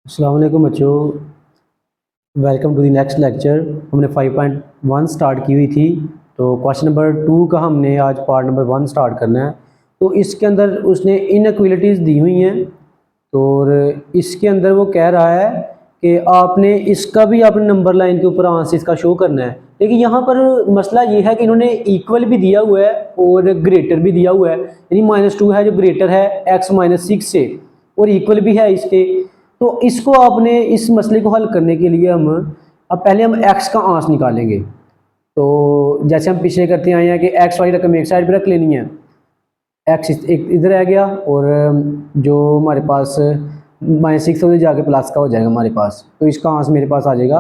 अस्सलाम वालेकुम बच्चों, welcome to the next lecture. हमने 5.1 स्टार्ट की हुई थी, तो क्वेश्चन नंबर 2 का हमने आज पार्ट नंबर 1 स्टार्ट करना है। तो इसके अंदर उसने इनइक्वालिटीज़ दी हुई हैं, तो इसके अंदर वो कह रहा है कि आपने इसका भी अपने नंबर लाइन के ऊपर आंसर इसका शो करना है। लेकिन यहाँ पर मसला ये है कि इन्होंने इक्वल भी दिया हुआ है और ग्रेटर भी दिया हुआ है, यानी -2 है जो ग्रेटर है x-6 से, और इक्वल भी है इसके। तो इसको आपने इस मसले को हल करने के लिए अब पहले हम x का आंस निकालेंगे। तो जैसे हम पीछे करते आए हैं कि x वाली रकम एक साइड पे रख लेनी है, x एक इधर आ गया, और जो हमारे पास -6 उधर जाके प्लस का हो जाएगा हमारे पास, तो इसका आंस मेरे पास आ जाएगा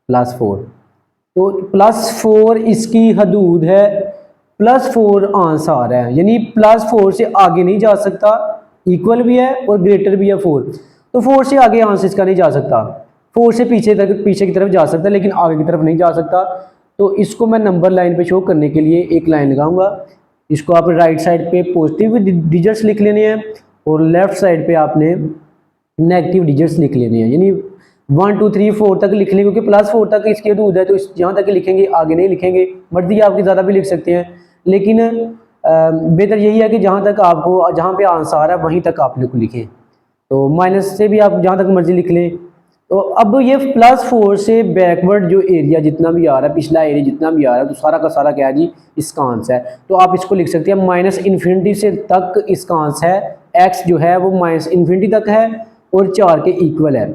+4। तो +4 इसकी हदूद है, +4 आंस आ रहा है, यानी +4 से आगे नहीं जा सकता, इक्वल भी है और ग्रेटर भी है 4। तो 4 से आगे आंसर इसका नहीं जा सकता, 4 से पीछे की तरफ जा सकता है, लेकिन आगे की तरफ नहीं जा सकता। तो इसको मैं नंबर लाइन पे शो करने के लिए एक लाइन लगाऊंगा। इसको आप राइट साइड पे पॉजिटिव डिजिट्स लिख लेने हैं और लेफ्ट साइड पे आपने नेगेटिव डिजिट्स लिख लेने हैं, यानी 1 2 3 4 तक लिख लेंगे, क्योंकि +4 तक इसकी हदूद है, तो यहाँ तक लिखेंगे, आगे नहीं लिखेंगे। मर्जी आपकी ज़्यादा भी लिख सकते हैं, लेकिन बेहतर यही है कि जहाँ तक आपको, जहाँ पे आंसर आ रहा है वहीं तक आप लोग लिखें। तो माइनस से भी आप जहाँ तक मर्जी लिख लें। तो अब ये +4 से बैकवर्ड जो एरिया जितना भी आ रहा है, पिछला एरिया जितना भी आ रहा है, तो सारा का सारा क्या है जी, इसका आंसर है। तो आप इसको लिख सकते हैं -∞ से तक इसका आंसर है, x जो है वो -∞ तक है और 4 के इक्वल है,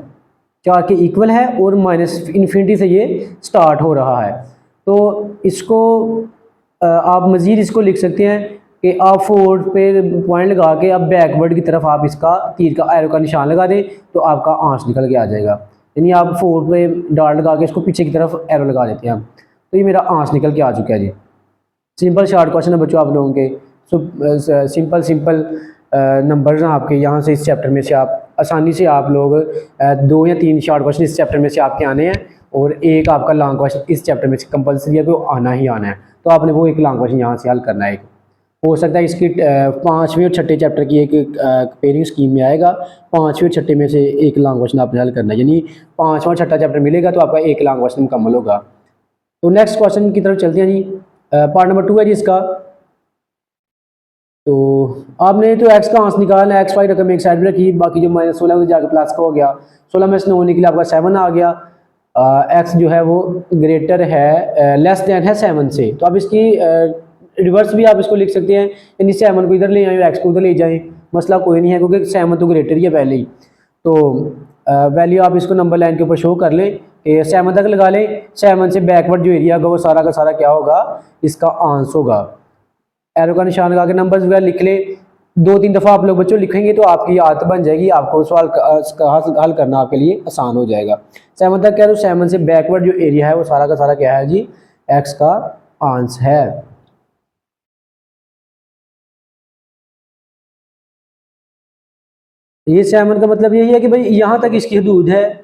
4 के इक्वल है, और -∞ से ये स्टार्ट हो रहा है। तो इसको आप मज़ीद इसको लिख सकते हैं कि आप 4 पे पॉइंट लगा के अब बैकवर्ड की तरफ आप इसका तीर का एरो का निशान लगा दें, तो आपका आंसर निकल के आ जाएगा। यानी आप 4 पे डॉट लगा के इसको पीछे की तरफ एरो लगा देते हैं, तो ये मेरा आंसर निकल के आ चुका है जी। सिंपल शॉर्ट क्वेश्चन है बच्चों आप लोगों के। सिंपल नंबर्स हैं आपके, यहाँ से इस चैप्टर में से आप आसानी से आप लोग 2 या 3 शॉर्ट क्वेश्चन इस चैप्टर में से आपके आने हैं, और एक आपका लॉन्ग क्वेश्चन इस चैप्टर में से कंपलसरी है कि वो आना ही आना है। तो आपने वो एक लॉन्ग क्वेश्चन यहाँ से हल करना है। हो सकता है इसकी 5वें और 6ठे चैप्टर की एक पेयरिंग स्कीम में आएगा, 5वें और 6ठे में से एक लॉन्ग क्वेश्चन आपने हल करना है, यानी 5वां और 6ठा चैप्टर मिलेगा तो आपका एक लॉन्ग क्वेश्चन मुकम्मल होगा। तो नेक्स्ट क्वेश्चन की तरफ चलते हैं जी। पार्ट नंबर 2 है जी इसका। तो आपने तो x का आंसर निकालना है, x वाई रकम एक साइड में रखी, बाकी जो -16 जाके प्लस का हो गया, 16 में से 9 होने के लिए आपका 7 आ गया। x जो है वो ग्रेटर है, लेस देन है 7 से। तो अब इसकी रिवर्स भी आप इसको लिख सकते हैं, यानी 7 को इधर ले आए और x को उधर ले जाएं, मसला कोई नहीं है, क्योंकि 7 तो ग्रेटर ही है पहले ही। तो वैल्यू आप इसको नंबर लाइन के ऊपर शो कर लें कि 7 तक लगा लें, 7 से बैकवर्ड जो एरिया होगा वो सारा का सारा क्या होगा, इसका आंसर होगा। एरो का निशान लगा के नंबर्स वगैरह लिख ले, 2-3 दफ़ा आप लोग बच्चों लिखेंगे तो आपकी आदत बन जाएगी, आपको सवाल का हल करना आपके लिए आसान हो जाएगा। 7 तक क्या, तो 7 से बैकवर्ड जो एरिया है वो सारा का सारा क्या है जी, x का आंसर है। ये 7 का मतलब यही है कि भाई यहाँ तक इसकी हदूद है,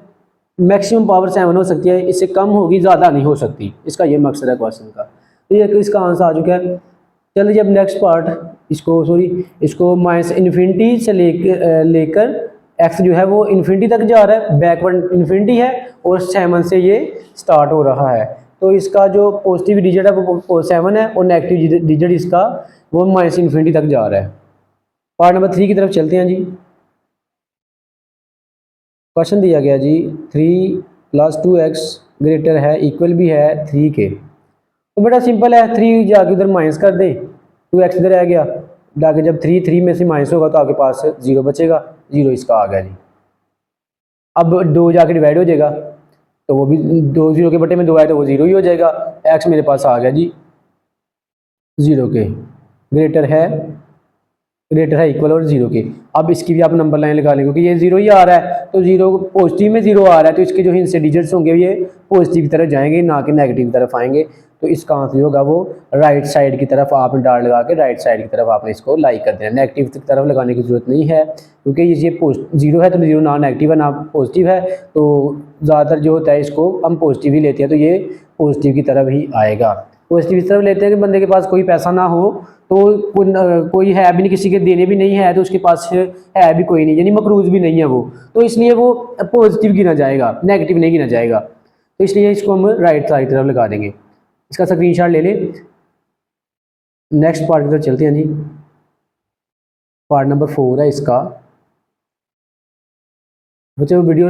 मैक्सिमम पावर 7 हो सकती है, इससे कम होगी, ज़्यादा नहीं हो सकती, इसका ये मकसद है क्वेश्चन का। तो ये इसका आंसर आ चुका है। चलिए अब नेक्स्ट पार्ट, इसको -∞ से लेकर x जो है वो इन्फिनिटी तक जा रहा है, बैकवर्ड इन्फिनिटी है, और 7 से ये स्टार्ट हो रहा है। तो इसका जो पॉजिटिव डिजिट है वो 7 है, और नेगेटिव डिजिट इसका वो -∞ तक जा रहा है। पार्ट नंबर 3 की तरफ चलते हैं जी। क्वेश्चन दिया गया जी, 3 + 2x ग्रेटर है, इक्वल भी है 3 के। तो बड़ा सिंपल है, 3 जाके उधर माइनस कर दें, 2x इधर आ गया, जाके जब 3 में से माइनस होगा तो आपके पास 0 बचेगा, 0 इसका आ गया जी। अब 2 जाके डिवाइड हो जाएगा, तो वो भी 2 0 के बटे में 2 आए तो वो 0 ही हो जाएगा। x मेरे पास आ गया जी 0 के, ग्रेटर है इक्वल और 0 के। अब इसकी भी आप नंबर लाइन लगा लें, क्योंकि ये 0 ही आ रहा है, तो 0 पॉजिटिव में 0 आ रहा है, तो इसके जो हिस्से डिजिट्स होंगे ये पॉजिटिव की तरफ जाएंगे, ना कि नेगेटिव की तरफ आएंगे। तो इसका आंसर होगा वो राइट साइड की तरफ आपने डाट लगा के राइट साइड की तरफ आपने इसको लाइक कर देना, नेगेटिव की तरफ लगाने की जरूरत नहीं है, क्योंकि ये 0 है तो 0 ना नेगेटिव है ना पॉजिटिव है, तो ज़्यादातर जो होता है इसको हम पॉजिटिव ही लेते हैं, तो ये पॉजिटिव की तरफ ही आएगा। पॉजिटिव इस तरफ लेते हैं कि बंदे के पास कोई पैसा ना हो, तो कोई है भी नहीं, किसी के देने भी नहीं है, तो उसके पास है भी कोई नहीं, यानी मकरूज भी नहीं है वो, तो इसलिए वो पॉजिटिव गिना जाएगा, नेगेटिव नहीं गिना जाएगा। तो इसलिए इसको हम राइट साइड तरफ लगा देंगे। इसका स्क्रीनशॉट ले लें। नेक्स्ट पार्ट की तरफ चलते हैं जी। पार्ट नंबर 4 है इसका। बच्चों वीडियो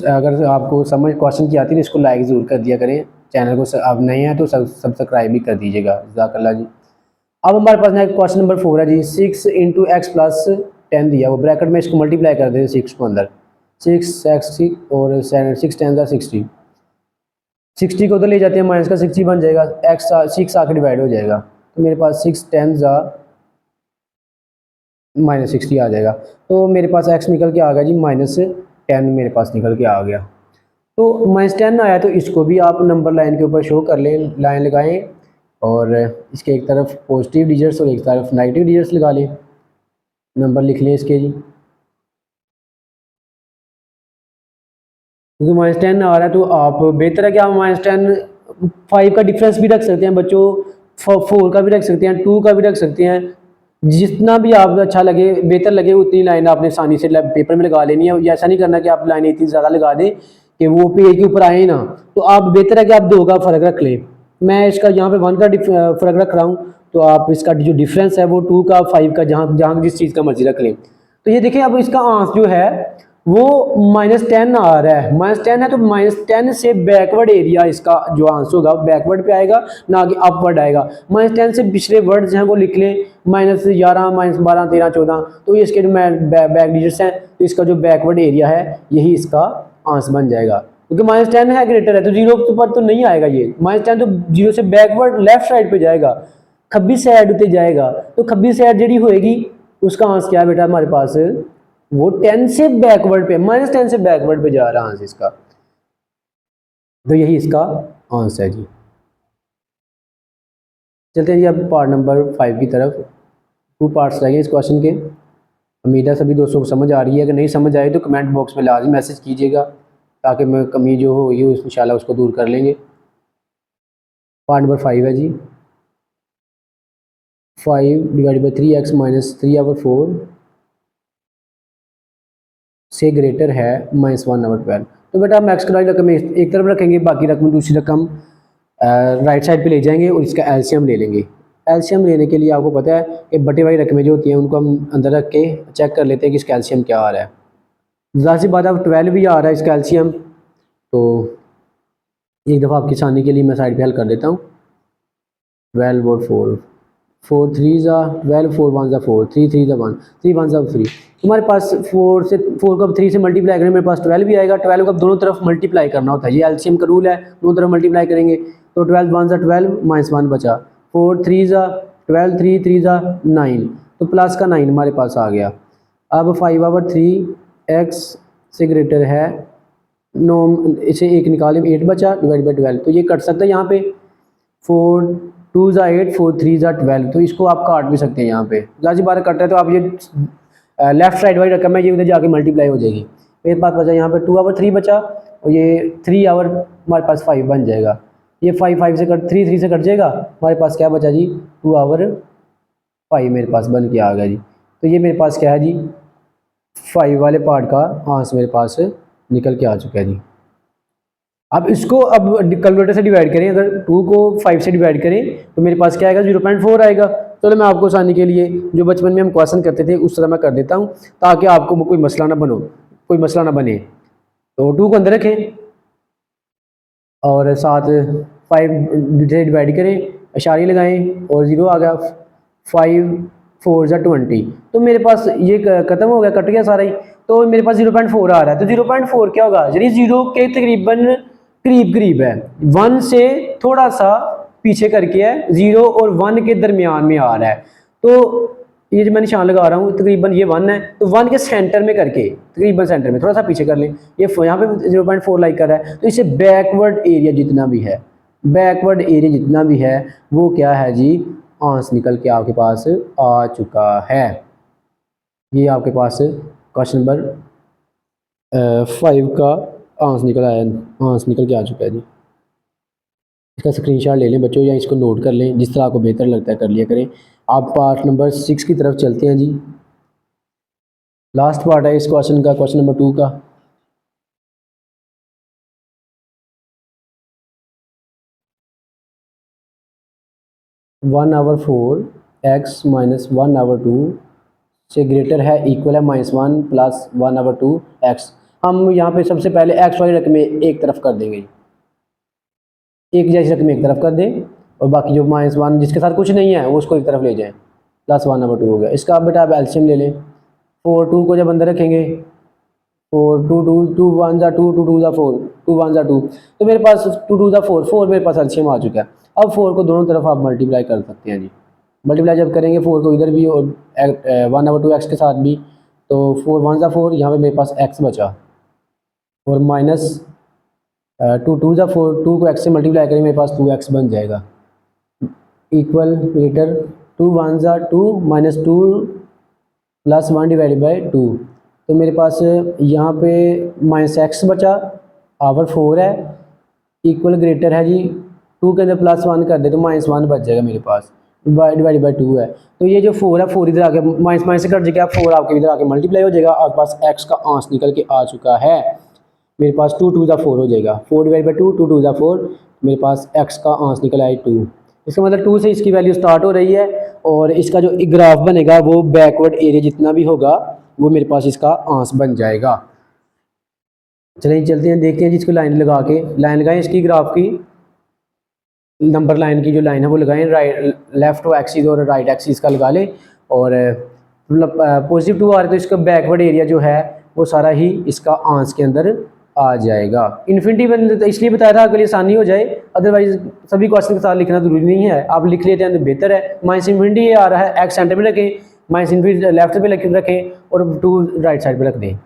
अगर आपको समझ क्वेश्चन की आती है तो इसको लाइक ज़रूर कर दिया करें, चैनल को आप नए हैं तो सब्सक्राइब भी कर दीजिएगा। जज़ाकल्लाह जी। अब हमारे पास नेक्स्ट क्वेश्चन नंबर 4 है जी। 6 इंटू एक्स प्लस 10 दिया, वो ब्रैकेट में इसको मल्टीप्लाई कर दें 6 को अंदर, 6x और 6 10 60, 60 को उधर ले जाते हैं, माइनस का 60 बन जाएगा, एक्स 6 आके डिवाइड हो जाएगा, तो मेरे पास 6 10 -60 आ जाएगा। तो मेरे पास x निकल के आ गया जी -10 मेरे पास निकल के आ गया। तो -10 आया तो इसको भी आप नंबर लाइन के ऊपर शो कर लें, लाइन लगाएं और इसके एक तरफ पॉजिटिव डिजिट्स और एक तरफ नेगेटिव डिजिट्स लगा लें, नंबर लिख लें इसके जी। क्योंकि -10 आ रहा है तो आप बेहतर है कि आप -10 5 का डिफरेंस भी रख सकते हैं बच्चों, 4 का भी रख सकते हैं, 2 का भी रख सकते हैं, जितना भी आप अच्छा लगे, बेहतर लगे उतनी लाइन आपने आसानी से पेपर में लगा लेनी है। ऐसा नहीं करना कि आप लाइन इतनी ज़्यादा लगा दें कि वो पेज के ऊपर आए ना, तो आप बेहतर है कि आप 2 का फ़र्क रख लें। मैं इसका यहाँ पे 1 का फ़र्क रख रहा हूँ, तो आप इसका जो डिफरेंस है वो 2 का 5 का जहाँ जहाँ जिस चीज़ का मर्जी रख लें। तो ये देखिए अब इसका आंसर जो है वो -10 आ रहा है, -10 है तो -10 से बैकवर्ड एरिया इसका जो आंसर होगा बैकवर्ड पे आएगा, ना कि अपवर्ड आएगा। -10 से पिछले वर्ड्स हैं वो लिख लें, -11 -12 13 14, तो ये इसके जो बैक डिजिट्स हैं, तो इसका जो बैकवर्ड एरिया है यही इसका आंसर बन जाएगा। क्योंकि -10 है ग्रेटर है तो 0 पर तो नहीं आएगा, ये -10 तो 0 से बैकवर्ड लेफ्ट साइड पे जाएगा, खब्बी साइड होते जाएगा, तो खब्बी साइड जी होएगी उसका आंसर क्या बेटा हमारे पास वो 10 से बैकवर्ड पे, -10 से बैकवर्ड पे जा रहा आंसर इसका, तो यही इसका आंसर है जी। चलते हैं जी अब पार्ट नंबर 5 की तरफ। 2 पार्ट्स रहेंगे इस क्वेश्चन के। उम्मीद है सभी दोस्तों को समझ आ रही है, अगर नहीं समझ आए तो कमेंट बॉक्स में लाजमी मैसेज कीजिएगा, ताकि मैं कमी जो होगी इंशाल्लाह उसको दूर कर लेंगे। पार्ट नंबर 5 है जी। 5 डिवाइड बाई 3x माइनस 3/4 से ग्रेटर है -1/12। तो बेटा हम एक्स वाली रकम एक तरफ रखेंगे, बाकी रकम दूसरी रकम राइट साइड पे ले जाएंगे और इसका एलसीएम ले लेंगे। एलसीएम लेने के लिए आपको पता है कि बटे वाली रकमें जो होती हैं उनको हम अंदर रख के चेक कर लेते हैं कि इसका एलसीएम क्या आ रहा है। ज़ाहिर सी बात अब 12 भी आ रहा है इसका एलसीएम, तो एक दफ़ा आपकी आसानी के लिए मैं साइड पे हल कर देता हूँ। 12 और 4, 4 3 12, 4 1 4, 3 3 1, 3 1 3। हमारे पास 4 को 3 से मल्टीप्लाई करें, मेरे पास 12 भी आएगा। 12 को अब दोनों तरफ मल्टीप्लाई करना होता है, ये एलसीएम का रूल है, दोनों तरफ मल्टीप्लाई करेंगे तो 12 1 12 -1 बचा, 4 3 12, 3 3 9, तो प्लस का 9 हमारे पास आ गया। अब 5/3 x से ग्रेटर है 9, इसे 1 निकाले 8 बचा डिवाइड बाई 12, तो ये कट सकता है यहाँ पे, 4 2 8, 4 3 12, तो इसको आप काट भी सकते हैं यहाँ पे। ज़ाहिर बात कट रहा है तो आप ये लेफ्ट साइड वाली रकम है ये उधर जाके मल्टीप्लाई हो जाएगी। एक बात बचा यहाँ पे 2/3 बचा और ये 3 आवर हमारे पास 5 बन जाएगा, ये 5 से कट 3 से कट जाएगा, हमारे पास क्या बचा जी 2/5 मेरे पास बन के आ गया जी। तो ये मेरे पास क्या है जी 5 वाले पार्ट का आंसर मेरे पास निकल के आ चुका है जी। अब इसको अब कैलकुलेटर से डिवाइड करें, अगर 2 को 5 से डिवाइड करें तो मेरे पास क्या आएगा 0.4 आएगा। चलो मैं आपको आसानी के लिए जो बचपन में हम क्वेश्चन करते थे उस तरह मैं कर देता हूं, ताकि आपको कोई मसला ना बने। तो 2 को अंदर रखें और साथ 5 से डिवाइड करें, इशारे लगाएं और 0 आ गया, 5 4 20, तो मेरे पास ये खत्म हो गया, कट गया सारा ही, तो मेरे पास 0.4 आ रहा है। तो 0.4 क्या होगा, यानी 0 के तकरीबन करीब है, 1 से थोड़ा सा पीछे करके है, 0 और 1 के दरमियान में आ रहा है। तो ये जो मैं निशान लगा रहा हूँ तकरीबन ये 1 है, तो 1 के सेंटर में करके तकरीबन सेंटर में थोड़ा सा पीछे कर लें, ये यहाँ पे 0.4 लाइक कर रहा है, तो इसे बैकवर्ड एरिया जितना भी है वो क्या है जी आंसर निकल के आपके पास आ चुका है। ये आपके पास क्वेश्चन नंबर 5 का आंसर निकल के आ चुका है जी। इसका स्क्रीनशॉट ले लें बच्चों या इसको नोट कर लें, जिस तरह आपको बेहतर लगता है कर लिया करें। आप पार्ट नंबर 6 की तरफ चलते हैं जी। लास्ट पार्ट है इस क्वेश्चन का, क्वेश्चन नंबर 2 का। वन आवर 4 एक्स माइनस 1/2 से ग्रेटर है, इक्वल है -1 प्लस 1/2 एक्स। हम यहाँ पे सबसे पहले एक्स वाली रकमें एक तरफ कर देंगे, एक जैसी रकम एक तरफ कर दें और बाकी जो -1 जिसके साथ कुछ नहीं है वो उसको एक तरफ ले जाएं, प्लस 1/2 हो गया। इसका आप बेटा आप एल्शियम ले लें। 4 2 को जब अंदर रखेंगे, 4 2 2 2 1 जा 2 2 2 जा 4 2 1 जा 2, तो मेरे पास 2 2 जा 4 4 मेरे पास एल्शियम आ चुका है। अब 4 को दोनों तरफ आप मल्टीप्लाई कर सकते हैं जी। मल्टीप्लाई जब करेंगे 4 को इधर भी और 1/2 एक्स के साथ भी, तो 4 1 जा 4, यहाँ पे मेरे पास एक्स बचा और माइनस 2 2 जा 4, 2 को एक्स से मल्टीप्लाई करेंगे मेरे पास 2x बन जाएगा, इक्वल ग्रेटर 2 1 जा 2 माइनस 2 प्लस 1 डिवाइडेड बाई 2। तो मेरे पास यहाँ पे -x बचा, पावर 4 है, इक्वल ग्रेटर है जी 2 के अंदर +1 कर दे तो -1 बच जाएगा मेरे पास, डिवाइडेड बाई 2 है। तो ये जो 4 है 4 इधर आके माइनस से कट जाएगा, 4 आपके इधर आके मल्टीप्लाई हो जाएगा, आपके पास x का आंस निकल के आ चुका है। मेरे पास 2 2 जा 4 हो जाएगा, 4 डिवाइड बाई 2 2 2 जा 4, मेरे पास x का आंस निकल आए 2। इसका मतलब 2 से इसकी वैल्यू स्टार्ट हो रही है और इसका जो ग्राफ बनेगा वो बैकवर्ड एरिया जितना भी होगा वो मेरे पास इसका आंस बन जाएगा। चलिए चलते हैं, देखते हैं जिसको लाइन लगा के, लाइन लगाएं इसकी ग्राफ की, नंबर लाइन की जो लाइन है वो लगाएं, राइट लेफ्ट एक्सिस और राइट एक्सिस का लगा लें और मतलब पॉजिटिव 2 आ रहा है तो इसका बैकवर्ड एरिया जो है वो सारा ही इसका आंस के अंदर आ जाएगा। इन्फिनिटी मैंने तो इसलिए बताया था अगर आसानी हो जाए, अदरवाइज सभी क्वेश्चन के साथ लिखना जरूरी नहीं है, आप लिख लेते हैं तो बेहतर है। माइनस इन्फिनिटी आ रहा है, एक्स सेंटर में रखें, माइनस इन्फिनिटी लेफ्ट पे रखें और 2 राइट साइड पे रख दें।